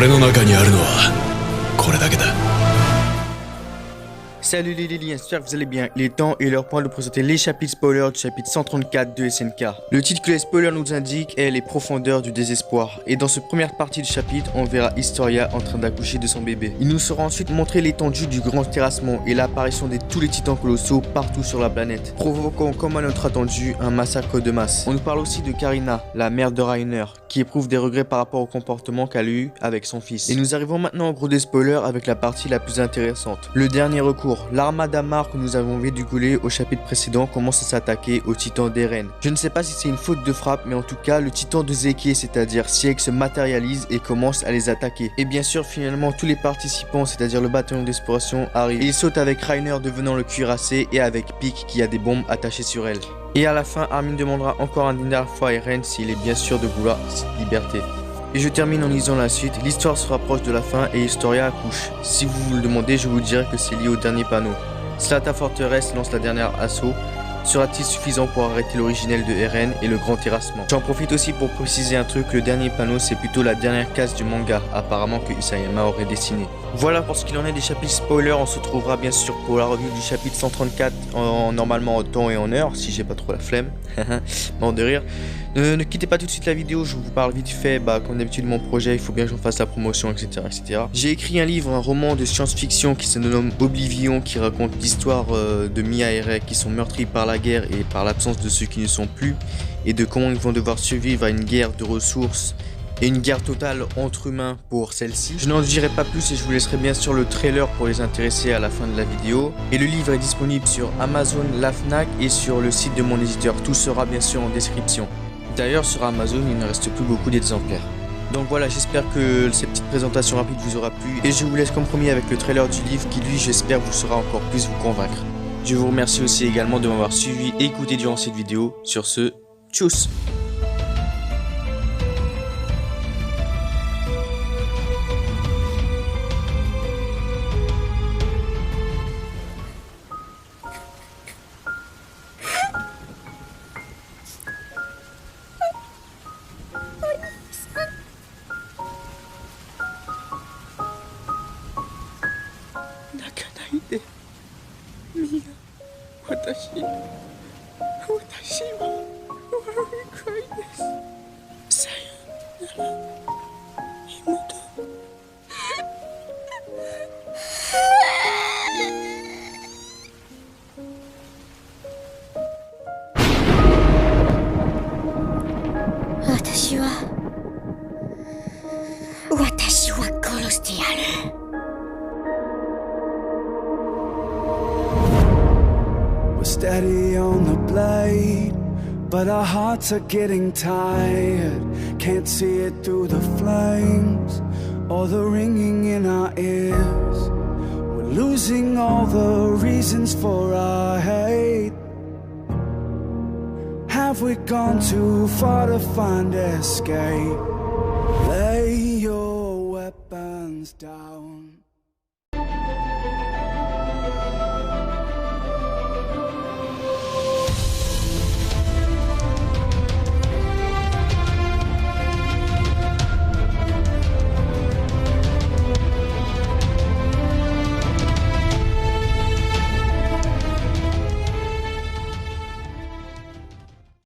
俺の中にあるのはこれだけだ。 Salut les Lili, j'espère que vous allez bien. Il est temps et l'heure point de présenter les chapitres spoilers du chapitre 134 de SNK. Le titre que les spoilers nous indiquent est les profondeurs du désespoir. Et dans cette première partie du chapitre, on verra Historia en train d'accoucher de son bébé. Il nous sera ensuite montré l'étendue du grand terrassement et l'apparition de tous les titans colossaux partout sur la planète, provoquant comme à notre attendu un massacre de masse. On nous parle aussi de Karina, la mère de Reiner, qui éprouve des regrets par rapport au comportement qu'elle a eu avec son fils. Et nous arrivons maintenant au gros des spoilers avec la partie la plus intéressante. Le dernier recours. L'armada Mar que nous avons vu décoller au chapitre précédent commence à s'attaquer au titan d'Eren. Je ne sais pas si c'est une faute de frappe, mais en tout cas le titan de Zeke, c'est-à-dire Sieg, se matérialise et commence à les attaquer. Et bien sûr finalement tous les participants, c'est-à-dire le bataillon d'exploration, arrivent. Ils sautent avec Reiner devenant le cuirassé et avec Pieck qui a des bombes attachées sur elle. Et à la fin, Armin demandera encore une dernière fois à Eren s'il est bien sûr de vouloir cette liberté. Et je termine en lisant la suite. L'histoire se rapproche de la fin et Historia accouche. Si vous vous le demandez, je vous dirai que c'est lié au dernier panneau. Slata Forteresse lance la dernière assaut. Sera-t-il suffisant pour arrêter l'originel de Eren et le grand terrassement? J'en profite aussi pour préciser un truc, le dernier panneau c'est plutôt la dernière case du manga, apparemment que Isayama aurait dessiné. Voilà pour ce qu'il en est des chapitres spoilers, on se retrouvera bien sûr pour la review du chapitre 134 normalement en temps et en heure, si j'ai pas trop la flemme, mort de rire. Ne quittez pas tout de suite la vidéo, je vous parle vite fait, comme d'habitude mon projet, il faut bien que j'en fasse la promotion, etc. etc. J'ai écrit un livre, un roman de science-fiction qui se nomme Oblivion, qui raconte l'histoire de Mia et Rei qui sont meurtris par la guerre et par l'absence de ceux qui ne sont plus, et de comment ils vont devoir survivre à une guerre de ressources et une guerre totale entre humains pour celle-ci. Je n'en dirai pas plus et je vous laisserai bien sûr le trailer pour les intéresser à la fin de la vidéo. Et le livre est disponible sur Amazon, la Fnac et sur le site de mon éditeur. Tout sera bien sûr en description. D'ailleurs sur Amazon il ne reste plus beaucoup d'exemplaires. Donc voilà, j'espère que cette petite présentation rapide vous aura plu. Et je vous laisse comme promis avec le trailer du livre qui lui j'espère vous saura encore plus vous convaincre. Je vous remercie aussi également de m'avoir suivi et écouté durant cette vidéo. Sur ce, tchuss! We're steady on the blade, but our hearts are getting tired. Can't see it through the flames or the ringing in our ears. We're losing all the reasons for our hate. Have we gone too far to find escape? Lay your weapons down.